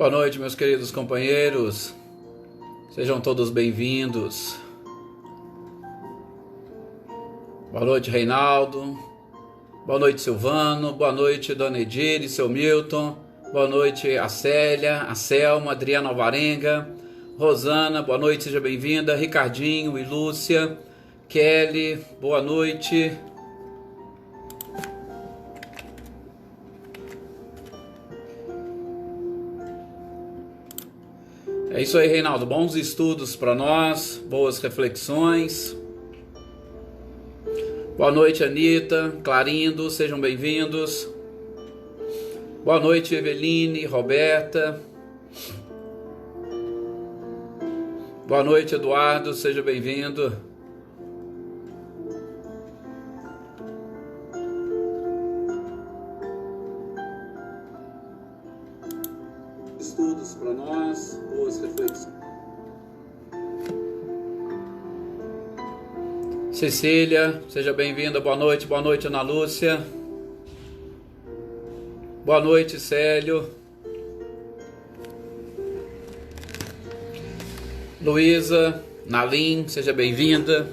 Boa noite, meus queridos companheiros. Sejam todos bem-vindos. Boa noite, Reinaldo. Boa noite, Silvano. Boa noite, Dona Edir e seu Milton. Boa noite, a Célia, a Selma, Adriana Alvarenga, Rosana. Boa noite, seja bem-vinda. Ricardinho e Lúcia. Kelly, boa noite. É isso aí, Reinaldo. Bons estudos para nós, boas reflexões. Boa noite, Anitta, Clarindo, sejam bem-vindos. Boa noite, Eveline, Roberta. Boa noite, Eduardo, seja bem-vindo. Estudos para nós, boas reflexões. Cecília, seja bem-vinda, boa noite, Ana Lúcia. Boa noite, Célio. Luísa, Nalim, seja bem-vinda.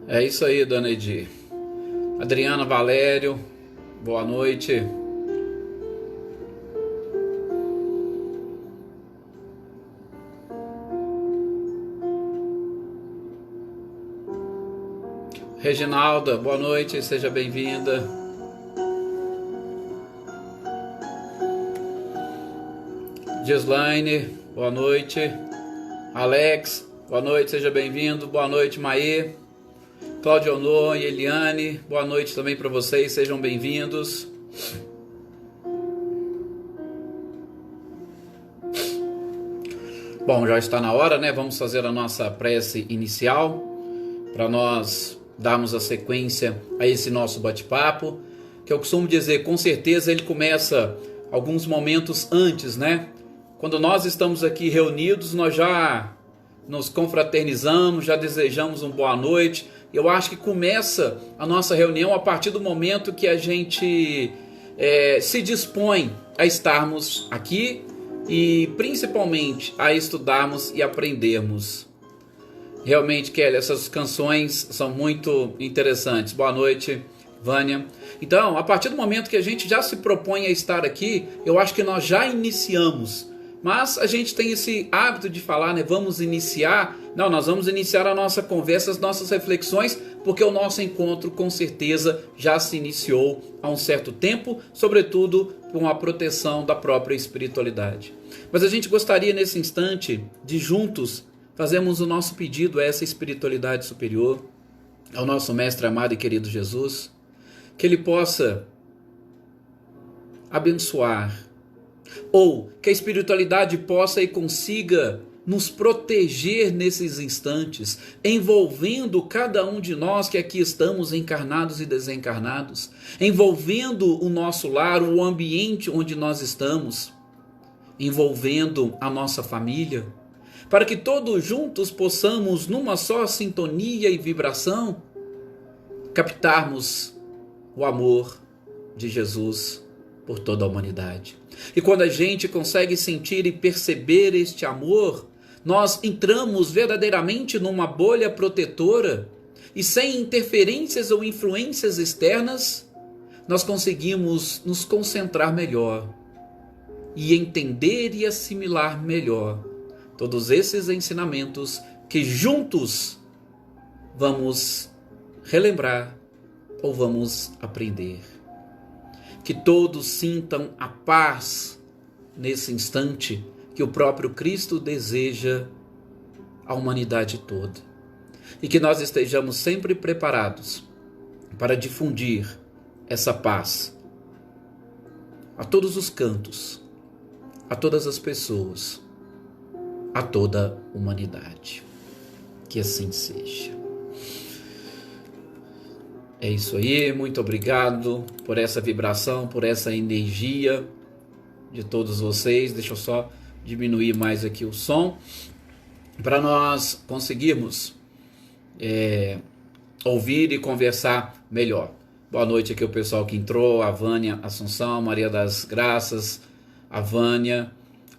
É isso aí, Dona Edir. Adriana Valério, boa noite. Reginalda, boa noite, seja bem-vinda. Gislaine, boa noite. Alex, boa noite, seja bem-vindo. Boa noite, Maê. Cláudio Honor e Eliane, boa noite também para vocês, sejam bem-vindos. Bom, já está na hora, né? Vamos fazer a nossa prece inicial para nós darmos a sequência a esse nosso bate-papo, que eu costumo dizer, com certeza ele começa alguns momentos antes, né? Quando nós estamos aqui reunidos, nós já nos confraternizamos, já desejamos uma boa noite. Eu acho que começa a nossa reunião a partir do momento que a gente se dispõe a estarmos aqui e principalmente a estudarmos e aprendermos. Realmente, Kelly, essas canções são muito interessantes. Boa noite, Vânia. Então, a partir do momento que a gente já se propõe a estar aqui, eu acho que nós já iniciamos. Mas a gente tem esse hábito de falar, né? Vamos iniciar. Não, nós vamos iniciar a nossa conversa, as nossas reflexões, porque o nosso encontro com certeza já se iniciou há um certo tempo, sobretudo com a proteção da própria espiritualidade. Mas a gente gostaria nesse instante de juntos fazermos o nosso pedido a essa espiritualidade superior, ao nosso mestre amado e querido Jesus, que ele possa abençoar, ou que a espiritualidade possa e consiga nos proteger nesses instantes, envolvendo cada um de nós que aqui estamos encarnados e desencarnados, envolvendo o nosso lar, o ambiente onde nós estamos, envolvendo a nossa família, para que todos juntos possamos, numa só sintonia e vibração, captarmos o amor de Jesus por toda a humanidade. E quando a gente consegue sentir e perceber este amor, nós entramos verdadeiramente numa bolha protetora e sem interferências ou influências externas, nós conseguimos nos concentrar melhor e entender e assimilar melhor todos esses ensinamentos que juntos vamos relembrar ou vamos aprender. Que todos sintam a paz nesse instante que o próprio Cristo deseja à humanidade toda. E que nós estejamos sempre preparados para difundir essa paz a todos os cantos, a todas as pessoas, a toda a humanidade. Que assim seja. É isso aí, muito obrigado por essa vibração, por essa energia de todos vocês. Deixa eu só diminuir mais aqui o som, para nós conseguirmos ouvir e conversar melhor. Boa noite aqui o pessoal que entrou, a Vânia Assunção, Maria das Graças, a Vânia,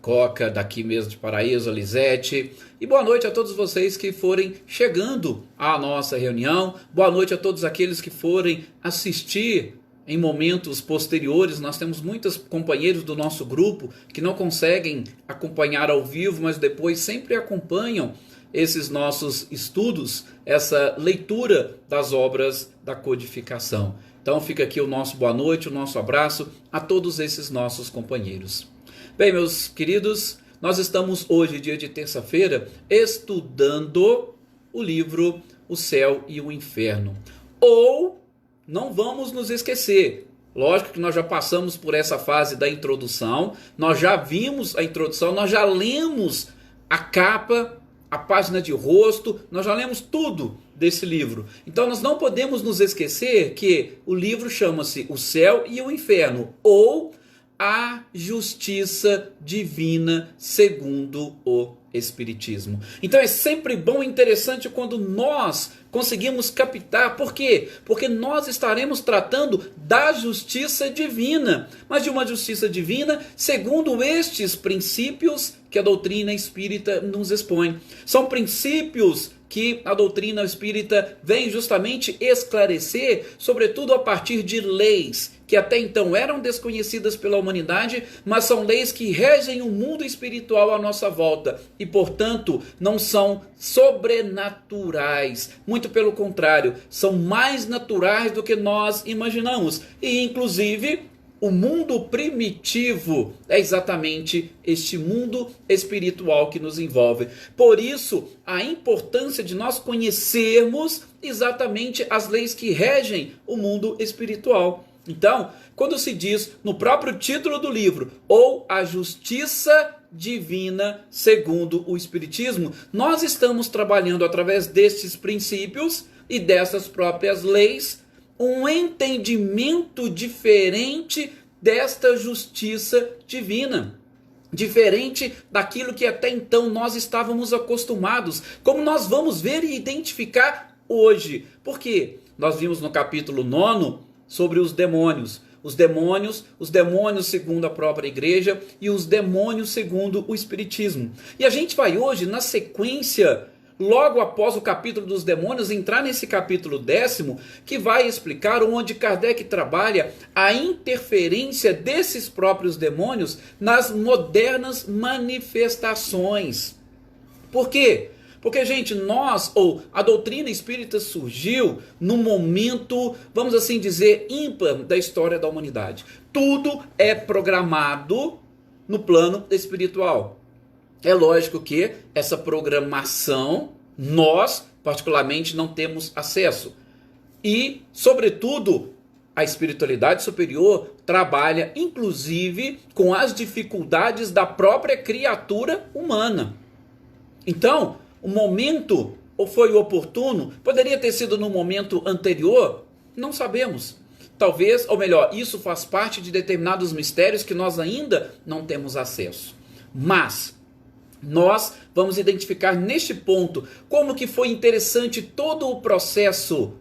Coca, daqui mesmo de Paraíso, a Lisete. E boa noite a todos vocês que forem chegando à nossa reunião. Boa noite a todos aqueles que forem assistir em momentos posteriores. Nós temos muitos companheiros do nosso grupo que não conseguem acompanhar ao vivo, mas depois sempre acompanham esses nossos estudos, essa leitura das obras da codificação. Então fica aqui o nosso boa noite, o nosso abraço a todos esses nossos companheiros. Bem, meus queridos, nós estamos hoje, dia de terça-feira, estudando o livro O Céu e o Inferno. Ou, não vamos nos esquecer, lógico que nós já passamos por essa fase da introdução, nós já vimos a introdução, nós já lemos a capa, a página de rosto, nós já lemos tudo desse livro. Então nós não podemos nos esquecer que o livro chama-se O Céu e o Inferno, ou A Justiça Divina segundo o Espiritismo. Então é sempre bom e interessante quando nós conseguimos captar. Por quê? Porque nós estaremos tratando da justiça divina, mas de uma justiça divina segundo estes princípios que a doutrina espírita nos expõe. São princípios que a doutrina espírita vem justamente esclarecer, sobretudo a partir de leis que até então eram desconhecidas pela humanidade, mas são leis que regem o mundo espiritual à nossa volta e, portanto, não são sobrenaturais. Muito pelo contrário, são mais naturais do que nós imaginamos. E, inclusive, o mundo primitivo é exatamente este mundo espiritual que nos envolve. Por isso, a importância de nós conhecermos exatamente as leis que regem o mundo espiritual. Então, quando se diz no próprio título do livro, ou a justiça divina segundo o Espiritismo, nós estamos trabalhando através destes princípios e dessas próprias leis um entendimento diferente desta justiça divina, diferente daquilo que até então nós estávamos acostumados, como nós vamos ver e identificar hoje. Por quê? Nós vimos no capítulo 9 sobre os demônios segundo a própria igreja e os demônios segundo o Espiritismo. E a gente vai hoje, na sequência, logo após o capítulo dos demônios, entrar nesse capítulo 10º, que vai explicar onde Kardec trabalha a interferência desses próprios demônios nas modernas manifestações. Por quê? Porque, gente, a doutrina espírita surgiu num momento, vamos assim dizer, ímpar da história da humanidade. Tudo é programado no plano espiritual. É lógico que essa programação nós, particularmente, não temos acesso. E, sobretudo, a espiritualidade superior trabalha, inclusive, com as dificuldades da própria criatura humana. Então, o momento foi oportuno? Poderia ter sido no momento anterior? Não sabemos. Talvez, ou melhor, isso faz parte de determinados mistérios que nós ainda não temos acesso. Mas nós vamos identificar neste ponto como que foi interessante todo o processo,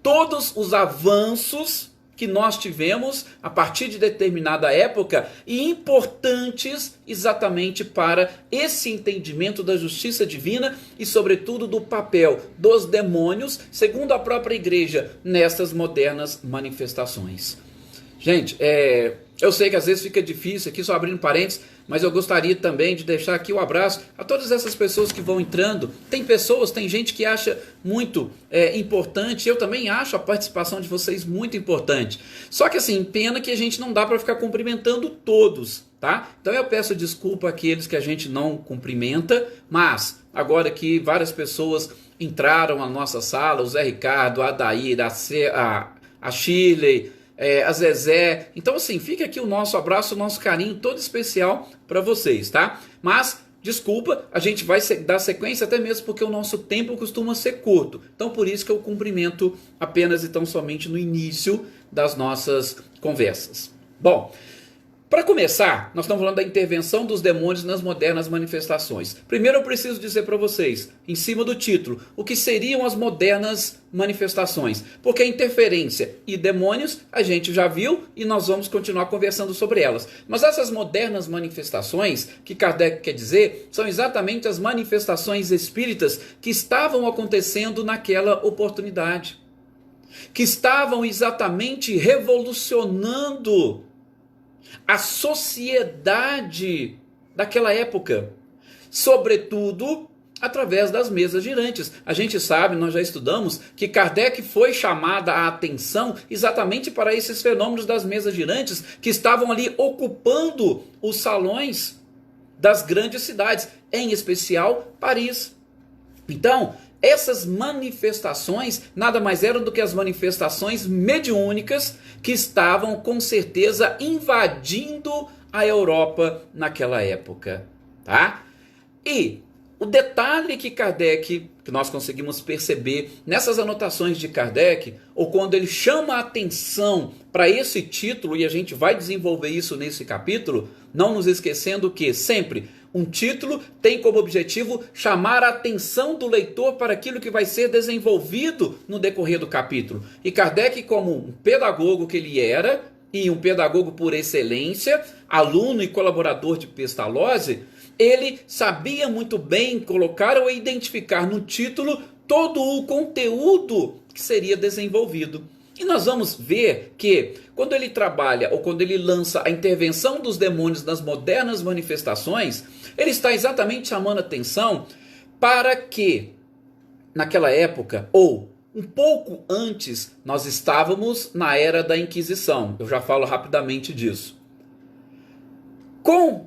todos os avanços que nós tivemos a partir de determinada época e importantes exatamente para esse entendimento da justiça divina e, sobretudo, do papel dos demônios, segundo a própria igreja, nessas modernas manifestações. Gente, eu sei que às vezes fica difícil aqui, só abrindo parênteses, mas eu gostaria também de deixar aqui um abraço a todas essas pessoas que vão entrando. Tem gente que acha muito importante, eu também acho a participação de vocês muito importante. Só que assim, pena que a gente não dá para ficar cumprimentando todos, tá? Então eu peço desculpa àqueles que a gente não cumprimenta, mas agora que várias pessoas entraram na nossa sala, o Zé Ricardo, a Adair, a Shirley, a Zezé. Então assim, fica aqui o nosso abraço, o nosso carinho todo especial para vocês, tá? Mas desculpa, a gente vai dar sequência até mesmo porque o nosso tempo costuma ser curto. Então por isso que eu cumprimento apenas e tão somente no início das nossas conversas. Bom, Para começar, nós estamos falando da intervenção dos demônios nas modernas manifestações. Primeiro eu preciso dizer para vocês, em cima do título, o que seriam as modernas manifestações. Porque a interferência e demônios a gente já viu e nós vamos continuar conversando sobre elas. Mas essas modernas manifestações, que Kardec quer dizer, são exatamente as manifestações espíritas que estavam acontecendo naquela oportunidade. Que estavam exatamente revolucionando a sociedade daquela época, sobretudo através das mesas girantes. A gente sabe, nós já estudamos, que Kardec foi chamada a atenção exatamente para esses fenômenos das mesas girantes que estavam ali ocupando os salões das grandes cidades, em especial Paris. Então, essas manifestações nada mais eram do que as manifestações mediúnicas que estavam com certeza invadindo a Europa naquela época, tá? E o detalhe que nós conseguimos perceber nessas anotações de Kardec, ou quando ele chama a atenção para esse título, e a gente vai desenvolver isso nesse capítulo, não nos esquecendo que sempre um título tem como objetivo chamar a atenção do leitor para aquilo que vai ser desenvolvido no decorrer do capítulo. E Kardec, como um pedagogo que ele era, e um pedagogo por excelência, aluno e colaborador de Pestalozzi, ele sabia muito bem colocar ou identificar no título todo o conteúdo que seria desenvolvido. E nós vamos ver que quando ele trabalha ou quando ele lança a intervenção dos demônios nas modernas manifestações, ele está exatamente chamando atenção para que naquela época, ou um pouco antes, nós estávamos na era da Inquisição. Eu já falo rapidamente disso. Com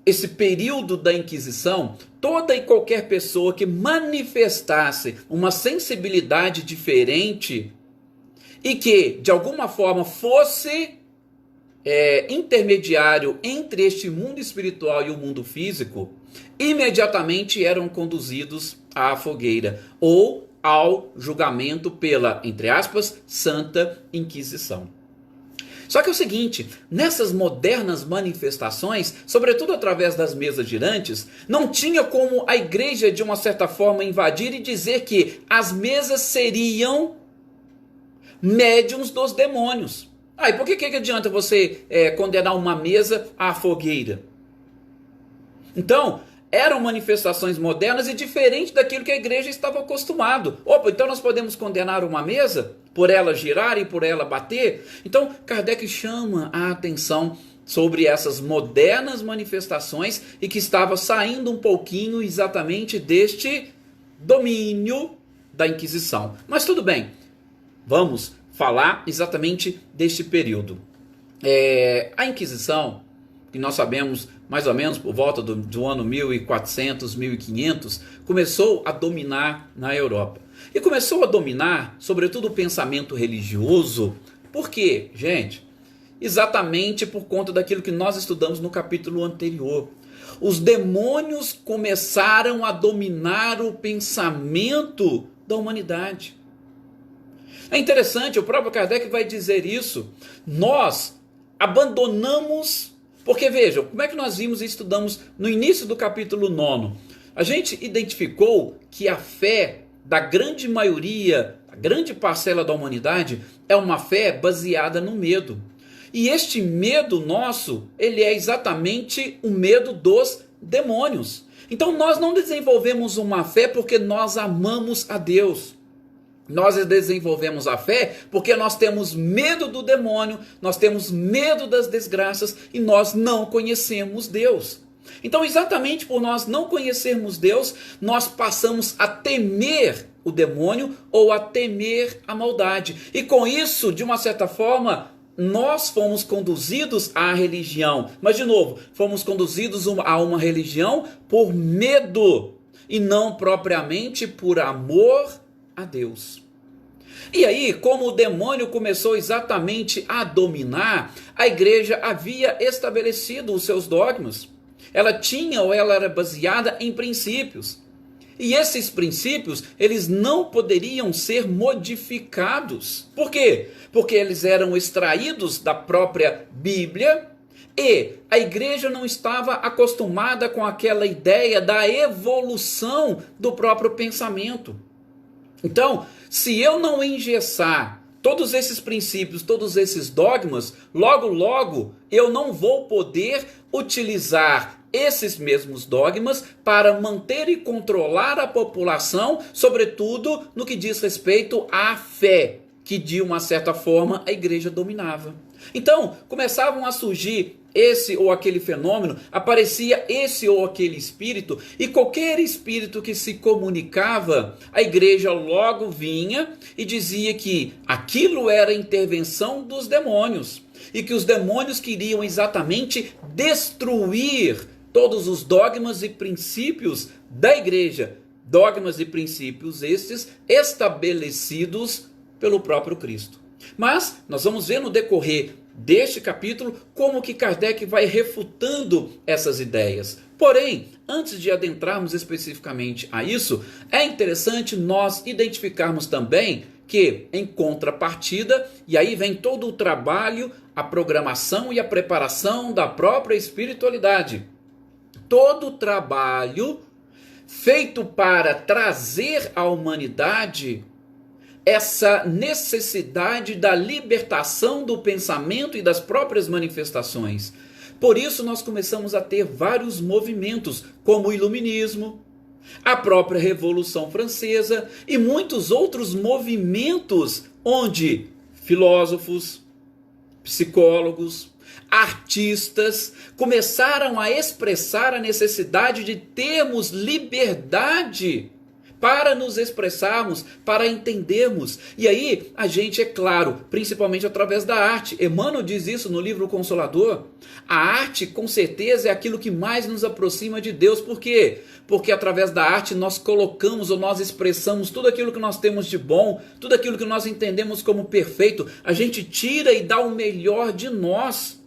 esse período da Inquisição, toda e qualquer pessoa que manifestasse uma sensibilidade diferente e que, de alguma forma, fosse intermediário entre este mundo espiritual e o mundo físico, imediatamente eram conduzidos à fogueira ou ao julgamento pela, entre aspas, Santa Inquisição. Só que é o seguinte, nessas modernas manifestações, sobretudo através das mesas girantes, não tinha como a igreja, de uma certa forma, invadir e dizer que as mesas seriam médiuns dos demônios. E por que adianta você condenar uma mesa à fogueira? Então, eram manifestações modernas e diferentes daquilo que a igreja estava acostumado. Então nós podemos condenar uma mesa por ela girar e por ela bater? Então, Kardec chama a atenção sobre essas modernas manifestações e que estava saindo um pouquinho exatamente deste domínio da Inquisição. Mas tudo bem, vamos falar exatamente deste período. A Inquisição, que nós sabemos mais ou menos por volta do ano 1400, 1500, começou a dominar na Europa. E começou a dominar, sobretudo, o pensamento religioso. Por quê, gente? Exatamente por conta daquilo que nós estudamos no capítulo anterior. Os demônios começaram a dominar o pensamento da humanidade. É interessante, o próprio Kardec vai dizer isso. Nós abandonamos, porque vejam, como é que nós vimos e estudamos no início do capítulo 9? A gente identificou que a fé da grande maioria, a grande parcela da humanidade, é uma fé baseada no medo. E este medo nosso, ele é exatamente o medo dos demônios. Então nós não desenvolvemos uma fé porque nós amamos a Deus. Nós desenvolvemos a fé porque nós temos medo do demônio, nós temos medo das desgraças e nós não conhecemos Deus. Então, exatamente por nós não conhecermos Deus, nós passamos a temer o demônio ou a temer a maldade. E com isso, de uma certa forma, nós fomos conduzidos à religião. Mas, de novo, fomos conduzidos a uma religião por medo e não propriamente por amor a Deus. E aí, como o demônio começou exatamente a dominar, a igreja havia estabelecido os seus dogmas. Ela tinha ou ela era baseada em princípios. E esses princípios, eles não poderiam ser modificados. Por quê? Porque eles eram extraídos da própria Bíblia E a igreja não estava acostumada com aquela ideia da evolução do próprio pensamento. Então, se eu não engessar todos esses princípios, todos esses dogmas, logo, logo eu não vou poder utilizar esses mesmos dogmas para manter e controlar a população, sobretudo no que diz respeito à fé, que de uma certa forma a igreja dominava. Então, começavam a surgir esse ou aquele fenômeno, aparecia esse ou aquele espírito, e qualquer espírito que se comunicava, a igreja logo vinha e dizia que aquilo era intervenção dos demônios, e que os demônios queriam exatamente destruir todos os dogmas e princípios da igreja, dogmas e princípios estes estabelecidos pelo próprio Cristo. Mas nós vamos ver no decorrer deste capítulo como que Kardec vai refutando essas ideias. Porém, antes de adentrarmos especificamente a isso, é interessante nós identificarmos também que, em contrapartida, e aí vem todo o trabalho, a programação e a preparação da própria espiritualidade. Todo o trabalho feito para trazer à humanidade essa necessidade da libertação do pensamento e das próprias manifestações. Por isso nós começamos a ter vários movimentos, como o Iluminismo, a própria Revolução Francesa e muitos outros movimentos onde filósofos, psicólogos, artistas começaram a expressar a necessidade de termos liberdade para nos expressarmos, para entendermos. E aí a gente, é claro, principalmente através da arte. Emmanuel diz isso no livro Consolador. A arte, com certeza, é aquilo que mais nos aproxima de Deus. Por quê? Porque através da arte nós colocamos ou nós expressamos tudo aquilo que nós temos de bom, tudo aquilo que nós entendemos como perfeito. A gente tira e dá o melhor de nós.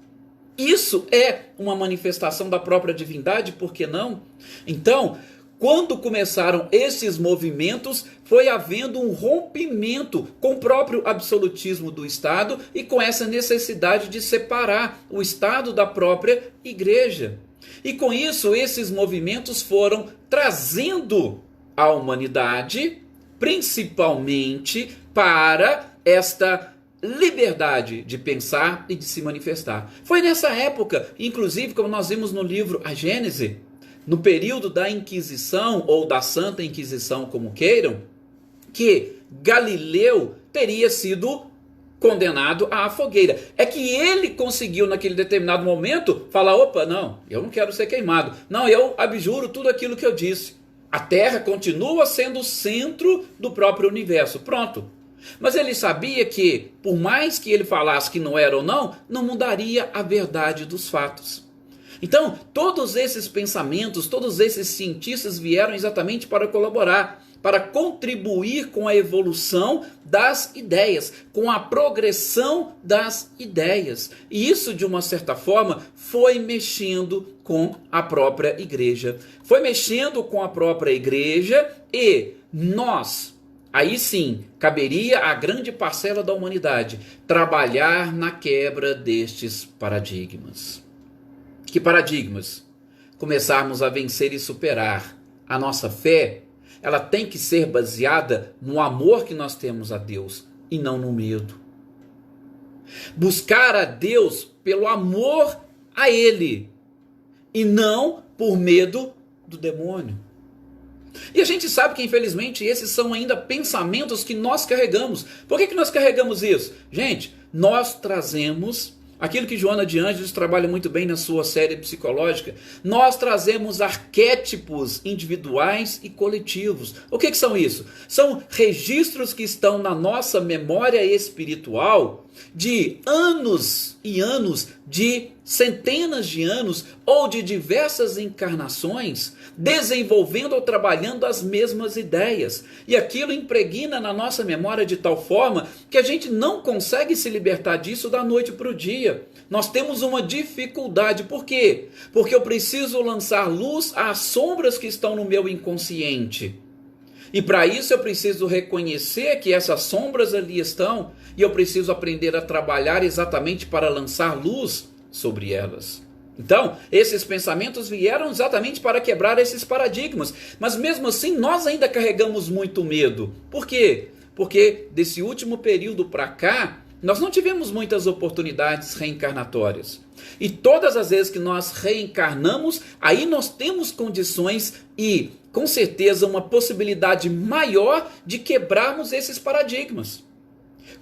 Isso é uma manifestação da própria divindade, por que não? Então, quando começaram esses movimentos, foi havendo um rompimento com o próprio absolutismo do Estado e com essa necessidade de separar o Estado da própria igreja. E com isso, esses movimentos foram trazendo a humanidade, principalmente para esta liberdade de pensar e de se manifestar. Foi nessa época, inclusive, como nós vimos no livro A Gênese, no período da Inquisição, ou da Santa Inquisição, como queiram, que Galileu teria sido condenado à fogueira. É que ele conseguiu, naquele determinado momento, falar: opa, não, eu não quero ser queimado. Não, eu abjuro tudo aquilo que eu disse. A Terra continua sendo o centro do próprio universo. Pronto. Mas ele sabia que, por mais que ele falasse que não era ou não mudaria a verdade dos fatos. Então, todos esses pensamentos, todos esses cientistas vieram exatamente para colaborar, para contribuir com a evolução das ideias, com a progressão das ideias. E isso, de uma certa forma, foi mexendo com a própria igreja. Foi mexendo com a própria igreja e nós, aí sim, caberia à grande parcela da humanidade trabalhar na quebra destes paradigmas. Que paradigmas? Começarmos a vencer e superar. A nossa fé, ela tem que ser baseada no amor que nós temos a Deus e não no medo. Buscar a Deus pelo amor a Ele e não por medo do demônio. E a gente sabe que, infelizmente, esses são ainda pensamentos que nós carregamos. Por que nós carregamos isso? Gente, nós trazemos aquilo que Joana de Ângeles trabalha muito bem na sua série psicológica. Nós trazemos arquétipos individuais e coletivos. O que são isso? São registros que estão na nossa memória espiritual de anos e anos, de centenas de anos ou de diversas encarnações, desenvolvendo ou trabalhando as mesmas ideias. E aquilo impregna na nossa memória de tal forma que a gente não consegue se libertar disso da noite para o dia. Nós temos uma dificuldade. Por quê? Porque eu preciso lançar luz às sombras que estão no meu inconsciente. E para isso eu preciso reconhecer que essas sombras ali estão e eu preciso aprender a trabalhar exatamente para lançar luz sobre elas. Então, esses pensamentos vieram exatamente para quebrar esses paradigmas. Mas mesmo assim, nós ainda carregamos muito medo. Por quê? Porque desse último período para cá, nós não tivemos muitas oportunidades reencarnatórias. E todas as vezes que nós reencarnamos, aí nós temos condições e, com certeza, uma possibilidade maior de quebrarmos esses paradigmas.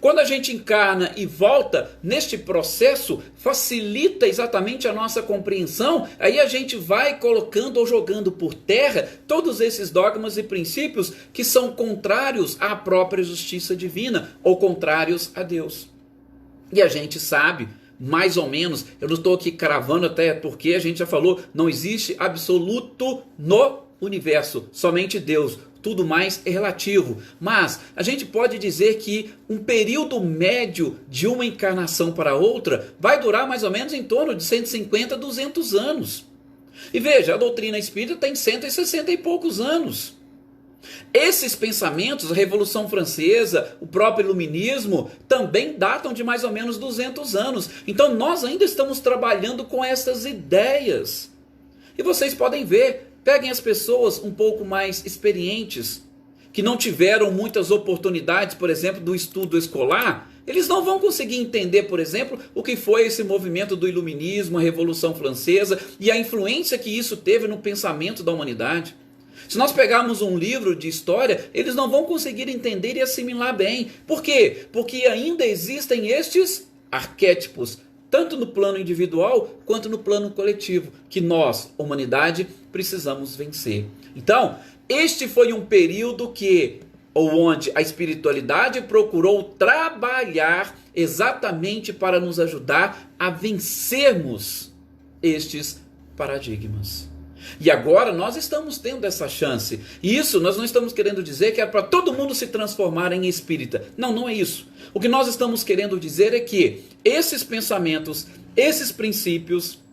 Quando a gente encarna e volta neste processo, facilita exatamente a nossa compreensão, aí a gente vai colocando ou jogando por terra todos esses dogmas e princípios que são contrários à própria justiça divina, ou contrários a Deus. E a gente sabe, mais ou menos, eu não estou aqui cravando até porque a gente já falou, não existe absoluto no universo, somente Deus. Tudo mais é relativo, mas a gente pode dizer que um período médio de uma encarnação para outra vai durar mais ou menos em torno de 150 a 200 anos. E veja, a doutrina espírita tem 160 e poucos anos. Esses pensamentos, a Revolução Francesa, o próprio Iluminismo, também datam de mais ou menos 200 anos. Então nós ainda estamos trabalhando com essas ideias. E vocês podem ver, peguem as pessoas um pouco mais experientes, que não tiveram muitas oportunidades, por exemplo, do estudo escolar, eles não vão conseguir entender, por exemplo, o que foi esse movimento do Iluminismo, a Revolução Francesa e a influência que isso teve no pensamento da humanidade. Se nós pegarmos um livro de história, eles não vão conseguir entender e assimilar bem. Por quê? Porque ainda existem estes arquétipos, tanto no plano individual quanto no plano coletivo, que nós, humanidade, precisamos vencer. Então, este foi um período onde a espiritualidade procurou trabalhar exatamente para nos ajudar a vencermos estes paradigmas. E agora nós estamos tendo essa chance. E isso nós não estamos querendo dizer que é para todo mundo se transformar em espírita. Não, não é isso. O que nós estamos querendo dizer é que esses pensamentos, esses princípios,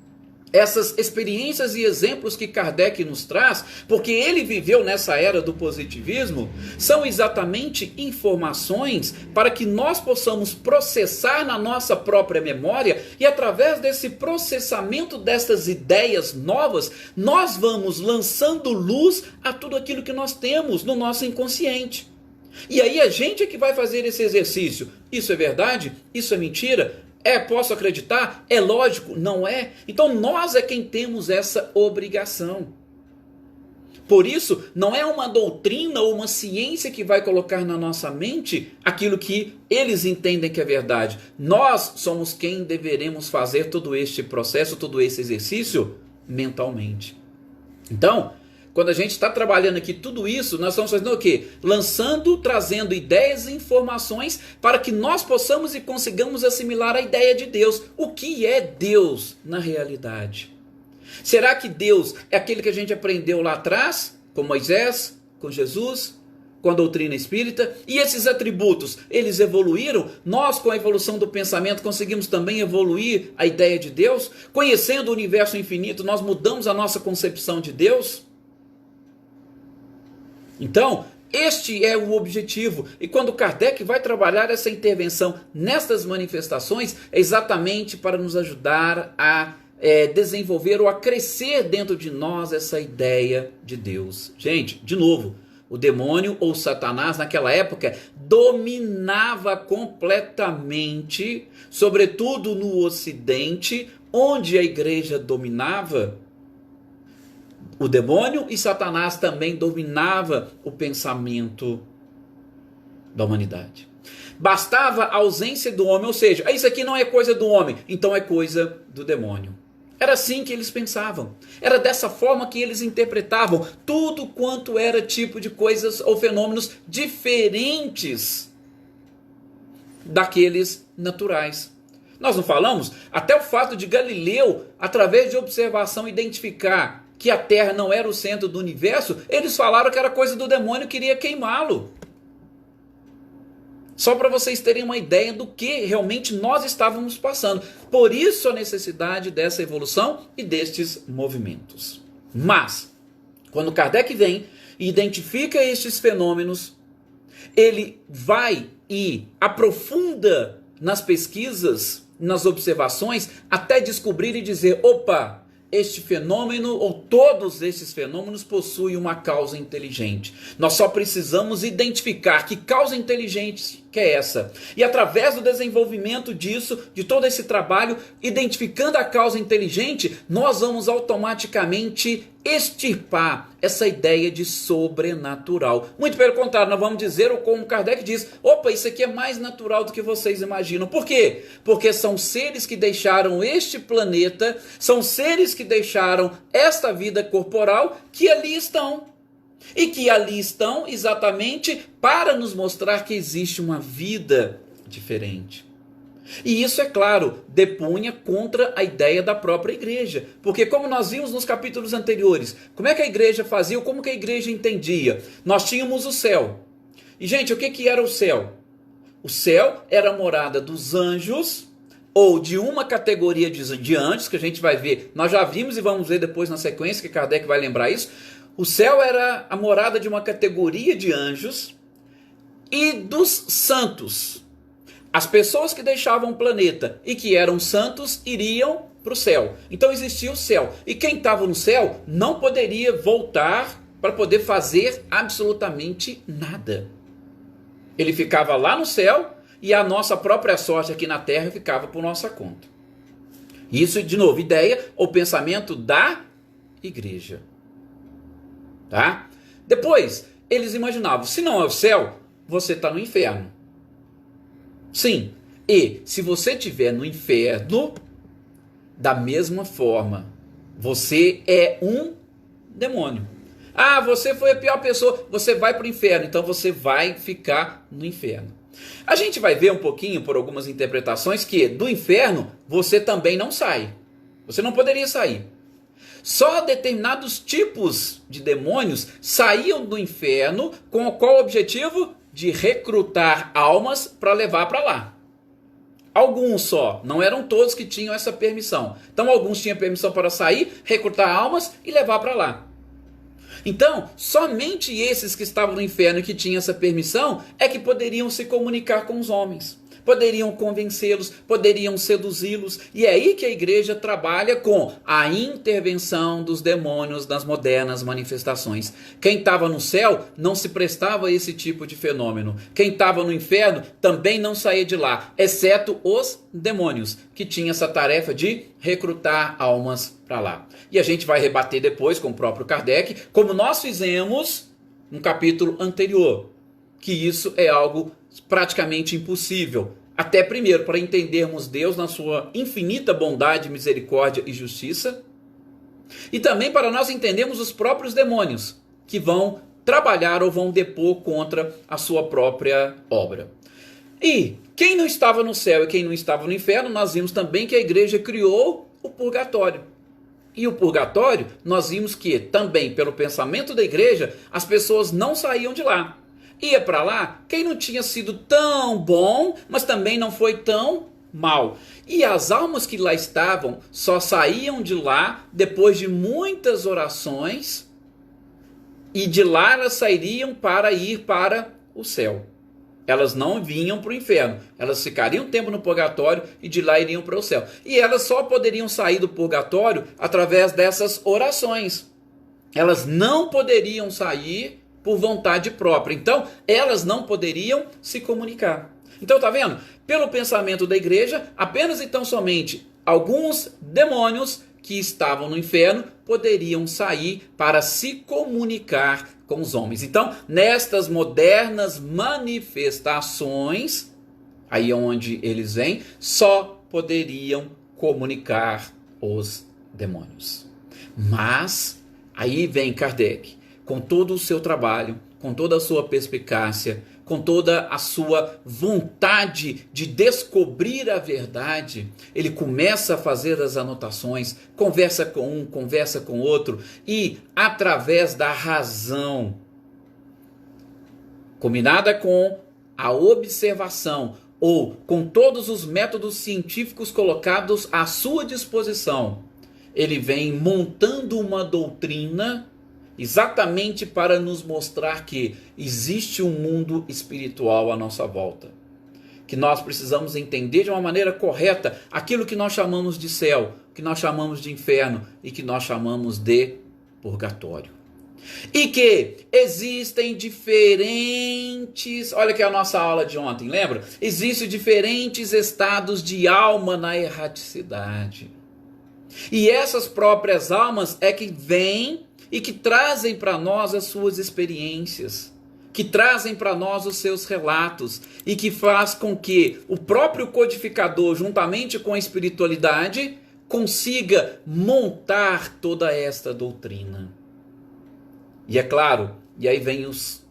essas experiências e exemplos que Kardec nos traz, porque ele viveu nessa era do positivismo, são exatamente informações para que nós possamos processar na nossa própria memória e através desse processamento dessas ideias novas, nós vamos lançando luz a tudo aquilo que nós temos no nosso inconsciente. E aí a gente é que vai fazer esse exercício. Isso é verdade? Isso é mentira? Posso acreditar? É lógico? Não é? Então nós é quem temos essa obrigação. Por isso, não é uma doutrina ou uma ciência que vai colocar na nossa mente aquilo que eles entendem que é verdade. Nós somos quem deveremos fazer todo este processo, todo esse exercício mentalmente. Então, quando a gente está trabalhando aqui tudo isso, nós estamos fazendo o quê? Trazendo ideias e informações para que nós possamos e consigamos assimilar a ideia de Deus. O que é Deus na realidade? Será que Deus é aquele que a gente aprendeu lá atrás, com Moisés, com Jesus, com a doutrina espírita? E esses atributos, eles evoluíram? Nós, com a evolução do pensamento, conseguimos também evoluir a ideia de Deus? Conhecendo o universo infinito, nós mudamos a nossa concepção de Deus? Então, este é o objetivo. E quando Kardec vai trabalhar essa intervenção nestas manifestações, é exatamente para nos ajudar a desenvolver ou a crescer dentro de nós essa ideia de Deus. Gente, de novo, o demônio ou Satanás naquela época dominava completamente, sobretudo no Ocidente, onde a igreja dominava. O demônio e Satanás também dominava o pensamento da humanidade. Bastava a ausência do homem, ou seja, isso aqui não é coisa do homem, então é coisa do demônio. Era assim que eles pensavam. Era dessa forma que eles interpretavam tudo quanto era tipo de coisas ou fenômenos diferentes daqueles naturais. Nós não falamos? Até o fato de Galileu, através de observação, identificar que a Terra não era o centro do universo, eles falaram que era coisa do demônio e queria queimá-lo. Só para vocês terem uma ideia do que realmente nós estávamos passando. Por isso a necessidade dessa evolução e destes movimentos. Mas, quando Kardec vem e identifica estes fenômenos, ele vai e aprofunda nas pesquisas nas observações até descobrir e dizer: opa, este fenômeno ou todos esses fenômenos possuem uma causa inteligente. Nós só precisamos identificar que causa inteligente que é essa. E através do desenvolvimento disso, de todo esse trabalho, identificando a causa inteligente, nós vamos automaticamente extirpar essa ideia de sobrenatural. Muito pelo contrário, nós vamos dizer, ou como Kardec diz: opa, isso aqui é mais natural do que vocês imaginam. Por quê? Porque são seres que deixaram este planeta, são seres que deixaram esta vida corporal, que ali estão. E que ali estão exatamente para nos mostrar que existe uma vida diferente. E isso, é claro, depunha contra a ideia da própria igreja. Porque como nós vimos nos capítulos anteriores, como é que a igreja fazia, ou como que a igreja entendia? Nós tínhamos o céu. E, gente, o que era o céu? O céu era a morada dos anjos, ou de uma categoria de anjos, que a gente vai ver, nós já vimos e vamos ver depois na sequência, que Kardec vai lembrar isso. O céu era a morada de uma categoria de anjos e dos santos. As pessoas que deixavam o planeta e que eram santos iriam para o céu. Então existia o céu. E quem estava no céu não poderia voltar para poder fazer absolutamente nada. Ele ficava lá no céu e a nossa própria sorte aqui na terra ficava por nossa conta. Isso, de novo, ideia ou pensamento da igreja. Tá? Depois, eles imaginavam: se não é o céu, você está no inferno. Sim, e se você estiver no inferno, da mesma forma, você é um demônio. Ah, você foi a pior pessoa, você vai para o inferno, então você vai ficar no inferno. A gente vai ver um pouquinho, por algumas interpretações, que do inferno você também não sai. Você não poderia sair. Só determinados tipos de demônios saíam do inferno com qual objetivo? De recrutar almas para levar para lá. Alguns só, não eram todos que tinham essa permissão. Então alguns tinham permissão para sair, recrutar almas e levar para lá. Então, somente esses que estavam no inferno e que tinham essa permissão é que poderiam se comunicar com os homens. Poderiam convencê-los, poderiam seduzi-los. E é aí que a igreja trabalha com a intervenção dos demônios nas modernas manifestações. Quem estava no céu não se prestava a esse tipo de fenômeno. Quem estava no inferno também não saía de lá, exceto os demônios, que tinham essa tarefa de recrutar almas para lá. E a gente vai rebater depois com o próprio Kardec, como nós fizemos no capítulo anterior, que isso é algo praticamente impossível. Até primeiro, para entendermos Deus na sua infinita bondade, misericórdia e justiça. E também para nós entendermos os próprios demônios que vão trabalhar ou vão depor contra a sua própria obra. E quem não estava no céu e quem não estava no inferno, nós vimos também que a igreja criou o purgatório. E o purgatório, nós vimos que também pelo pensamento da igreja, as pessoas não saíam de lá. Ia para lá quem não tinha sido tão bom, mas também não foi tão mal. E as almas que lá estavam só saíam de lá depois de muitas orações, e de lá elas sairiam para ir para o céu. Elas não vinham para o inferno, elas ficariam um tempo no purgatório e de lá iriam para o céu. E elas só poderiam sair do purgatório através dessas orações. Elas não poderiam sair por vontade própria. Então, elas não poderiam se comunicar. Então, tá vendo? Pelo pensamento da igreja, apenas então somente alguns demônios que estavam no inferno poderiam sair para se comunicar com os homens. Então, nestas modernas manifestações, aí é onde eles vêm, só poderiam comunicar os demônios. Mas, aí vem Kardec, com todo o seu trabalho, com toda a sua perspicácia, com toda a sua vontade de descobrir a verdade, ele começa a fazer as anotações, conversa com um, conversa com outro, e através da razão, combinada com a observação, ou com todos os métodos científicos colocados à sua disposição, ele vem montando uma doutrina exatamente para nos mostrar que existe um mundo espiritual à nossa volta. que nós precisamos entender de uma maneira correta aquilo que nós chamamos de céu, que nós chamamos de inferno e que nós chamamos de purgatório. E que existem diferentes, olha que é a nossa aula de ontem, lembra? Existem diferentes estados de alma na erraticidade. E essas próprias almas é que vêm e que trazem para nós as suas experiências, que trazem para nós os seus relatos e que faz com que o próprio codificador, juntamente com a espiritualidade, consiga montar toda esta doutrina. E é claro, e aí vem os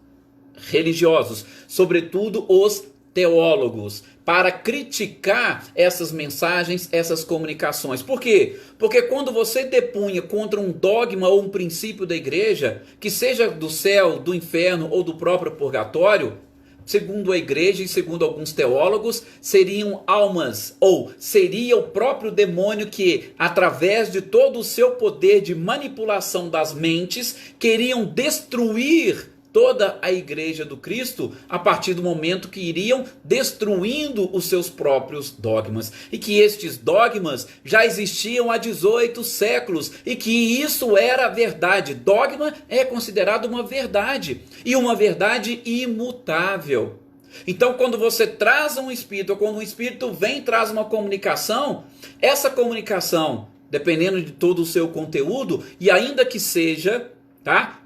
religiosos, sobretudo os teólogos, para criticar essas mensagens, essas comunicações. Por quê? Porque quando você depunha contra um dogma ou um princípio da igreja, que seja do céu, do inferno ou do próprio purgatório, segundo a igreja e segundo alguns teólogos, seriam almas, ou seria o próprio demônio que, através de todo o seu poder de manipulação das mentes, queriam destruir toda a igreja do Cristo a partir do momento que iriam destruindo os seus próprios dogmas. E que estes dogmas já existiam há 18 séculos e que isso era verdade. Dogma é considerado uma verdade e uma verdade imutável. Então, quando você traz um espírito, ou quando um espírito vem e traz uma comunicação, essa comunicação, dependendo de todo o seu conteúdo, e ainda que seja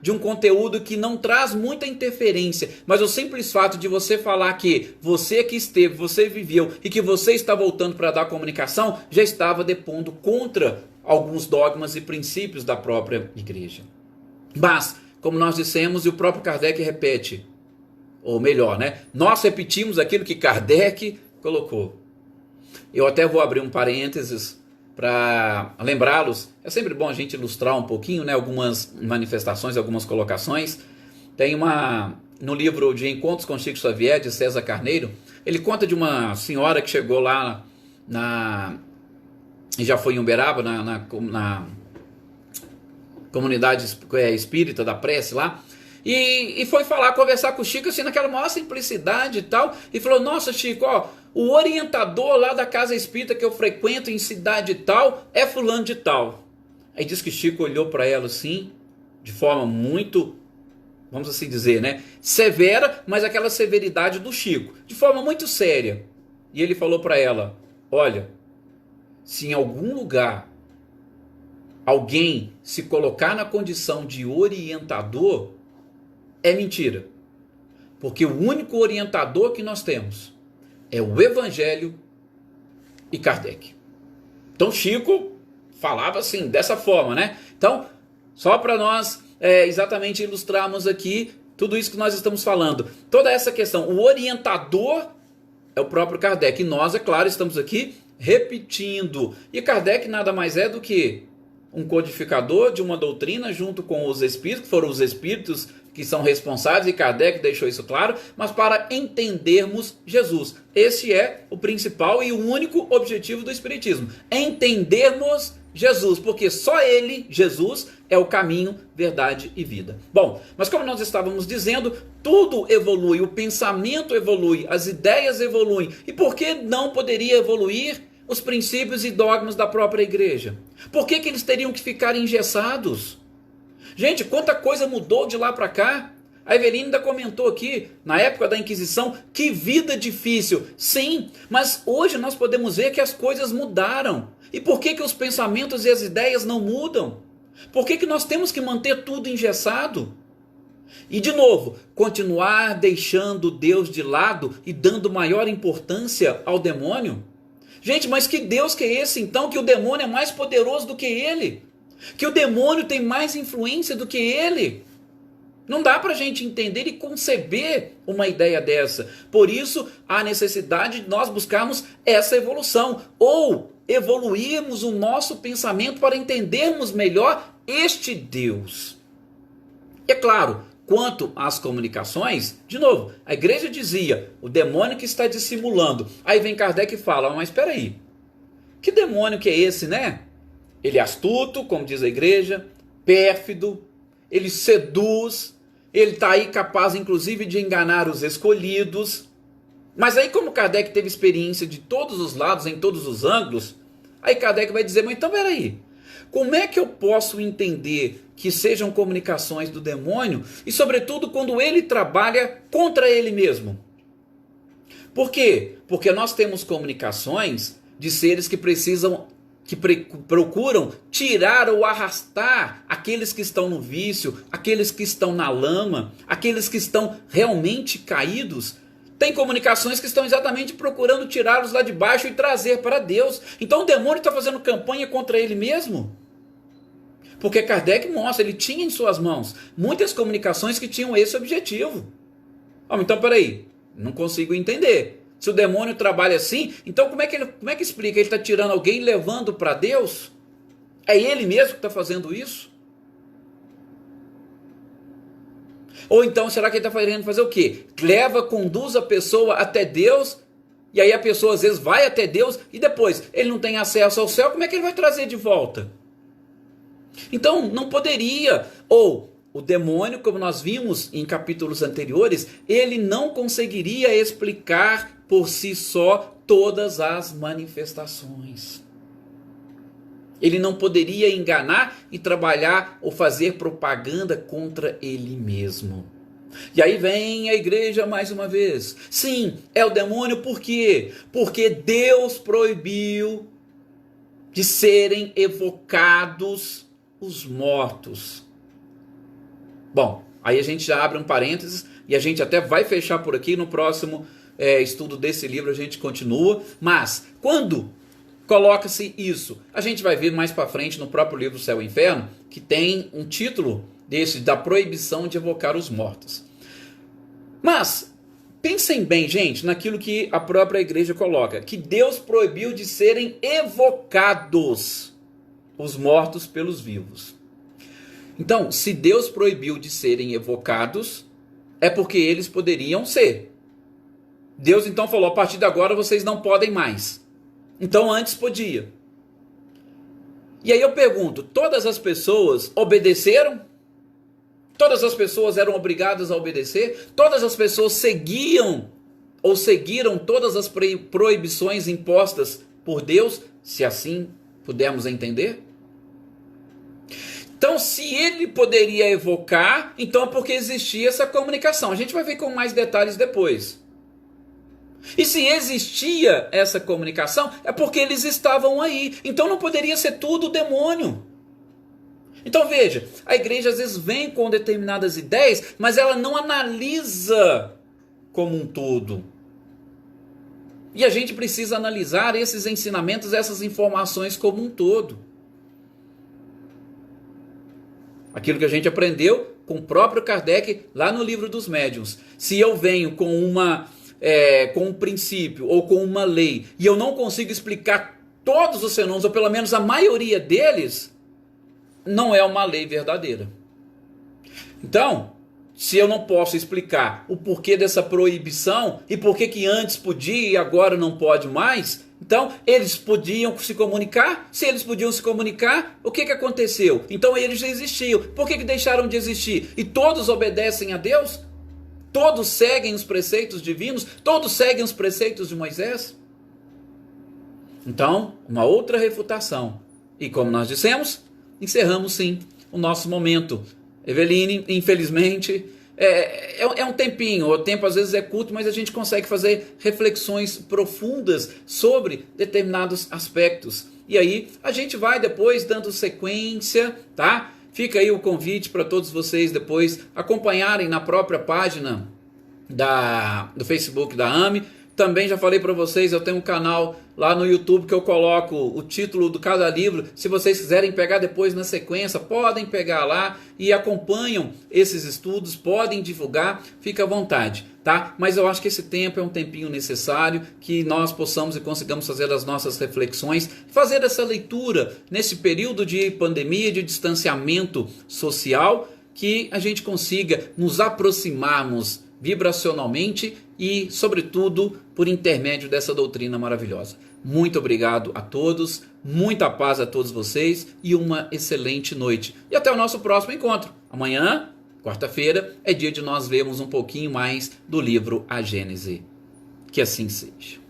de um conteúdo que não traz muita interferência, mas o simples fato de você falar que você que esteve, você viveu e que você está voltando para dar comunicação, já estava depondo contra alguns dogmas e princípios da própria igreja. Mas, como nós dissemos e o próprio Kardec repete, ou melhor, nós repetimos aquilo que Kardec colocou. Eu até vou abrir um parênteses para lembrá-los. É sempre bom a gente ilustrar um pouquinho, algumas manifestações, algumas colocações. Tem no livro de Encontros com Chico Xavier, de César Carneiro, ele conta de uma senhora que chegou lá e já foi em Uberaba, na comunidade espírita da prece lá, e foi conversar com o Chico, assim, naquela maior simplicidade e tal, e falou: nossa, Chico, o orientador lá da casa espírita que eu frequento em cidade tal é fulano de tal. Aí diz que Chico olhou para ela assim, de forma muito, vamos assim dizer, severa, mas aquela severidade do Chico, de forma muito séria. E ele falou para ela: olha, se em algum lugar alguém se colocar na condição de orientador, é mentira. Porque o único orientador que nós temos é o Evangelho e Kardec. Então Chico falava assim, dessa forma, Então, só para nós exatamente ilustrarmos aqui tudo isso que nós estamos falando. Toda essa questão, o orientador é o próprio Kardec. E nós, é claro, estamos aqui repetindo. E Kardec nada mais é do que um codificador de uma doutrina junto com os espíritos, que foram os espíritos que são responsáveis, e Kardec deixou isso claro, mas para entendermos Jesus. Esse é o principal e o único objetivo do Espiritismo. Entendermos Jesus, porque só Ele, Jesus, é o caminho, verdade e vida. Bom, mas como nós estávamos dizendo, tudo evolui, o pensamento evolui, as ideias evoluem. E por que não poderia evoluir os princípios e dogmas da própria igreja? Por que eles teriam que ficar engessados? Gente, quanta coisa mudou de lá para cá. A Eveline ainda comentou aqui, na época da Inquisição, que vida difícil. Sim, mas hoje nós podemos ver que as coisas mudaram. E por que os pensamentos e as ideias não mudam? Por que nós temos que manter tudo engessado? E de novo, continuar deixando Deus de lado e dando maior importância ao demônio? Gente, mas que Deus que é esse então, que o demônio é mais poderoso do que ele? Que o demônio tem mais influência do que ele? Não dá para a gente entender e conceber uma ideia dessa. Por isso, há necessidade de nós buscarmos essa evolução, ou evoluirmos o nosso pensamento para entendermos melhor este Deus. E é claro, quanto às comunicações, de novo, a igreja dizia, o demônio que está dissimulando. Aí vem Kardec e fala, mas espera aí, que demônio que é esse, Ele é astuto, como diz a igreja, pérfido, ele seduz, ele está aí capaz inclusive de enganar os escolhidos. Mas aí, como Kardec teve experiência de todos os lados, em todos os ângulos, aí Kardec vai dizer, mas então peraí, como é que eu posso entender que sejam comunicações do demônio, e sobretudo quando ele trabalha contra ele mesmo? Por quê? Porque nós temos comunicações de seres que procuram tirar ou arrastar aqueles que estão no vício, aqueles que estão na lama, aqueles que estão realmente caídos. Tem comunicações que estão exatamente procurando tirá-los lá de baixo e trazer para Deus. Então o demônio está fazendo campanha contra ele mesmo. Porque Kardec mostra, ele tinha em suas mãos muitas comunicações que tinham esse objetivo. Então peraí, não consigo entender. Se o demônio trabalha assim, então como é que explica? Ele está tirando alguém e levando para Deus? É ele mesmo que está fazendo isso? Ou então, será que ele está querendo fazer o quê? Conduz a pessoa até Deus, e aí a pessoa às vezes vai até Deus, e depois ele não tem acesso ao céu, como é que ele vai trazer de volta? Então, não poderia. Ou o demônio, como nós vimos em capítulos anteriores, ele não conseguiria explicar por si só todas as manifestações. Ele não poderia enganar e trabalhar ou fazer propaganda contra ele mesmo. E aí vem a igreja mais uma vez. Sim, é o demônio, por quê? Porque Deus proibiu de serem evocados os mortos. Bom, aí a gente já abre um parênteses e a gente até vai fechar por aqui. No próximo estudo desse livro a gente continua. Mas quando coloca-se isso, a gente vai ver mais para frente no próprio livro Céu e Inferno, que tem um título desse, da proibição de evocar os mortos. Mas pensem bem, gente, naquilo que a própria igreja coloca, que Deus proibiu de serem evocados os mortos pelos vivos. Então, se Deus proibiu de serem evocados, é porque eles poderiam ser. Deus então falou, a partir de agora vocês não podem mais. Então antes podia. E aí eu pergunto, todas as pessoas obedeceram? Todas as pessoas eram obrigadas a obedecer? Todas as pessoas seguiram todas as proibições impostas por Deus, se assim pudermos entender? Então, se ele poderia evocar, então é porque existia essa comunicação. A gente vai ver com mais detalhes depois. E se existia essa comunicação, é porque eles estavam aí. Então não poderia ser tudo o demônio. Então veja, a igreja às vezes vem com determinadas ideias, mas ela não analisa como um todo. E a gente precisa analisar esses ensinamentos, essas informações como um todo. Aquilo que a gente aprendeu com o próprio Kardec lá no Livro dos Médiuns. Se eu venho com um princípio ou com uma lei e eu não consigo explicar todos os fenômenos, ou pelo menos a maioria deles, não é uma lei verdadeira. Então, se eu não posso explicar o porquê dessa proibição e por que antes podia e agora não pode mais, então eles podiam se comunicar. Se eles podiam se comunicar, o que aconteceu? Então eles já existiam. Por que deixaram de existir? E todos obedecem a Deus? Todos seguem os preceitos divinos? Todos seguem os preceitos de Moisés? Então, uma outra refutação. E como nós dissemos, encerramos sim o nosso momento. Eveline, infelizmente, é um tempinho. O tempo às vezes é curto, mas a gente consegue fazer reflexões profundas sobre determinados aspectos. E aí a gente vai depois dando sequência, tá? Fica aí o convite para todos vocês depois acompanharem na própria página do Facebook da AME. Também já falei para vocês, eu tenho um canal lá no YouTube que eu coloco o título de cada livro. Se vocês quiserem pegar depois na sequência, podem pegar lá e acompanham esses estudos, podem divulgar, fica à vontade, tá? Mas eu acho que esse tempo é um tempinho necessário, que nós possamos e consigamos fazer as nossas reflexões, fazer essa leitura nesse período de pandemia, de distanciamento social, que a gente consiga nos aproximarmos vibracionalmente e, sobretudo, por intermédio dessa doutrina maravilhosa. Muito obrigado a todos, muita paz a todos vocês e uma excelente noite. E até o nosso próximo encontro. Amanhã, quarta-feira, é dia de nós lermos um pouquinho mais do livro A Gênese. Que assim seja.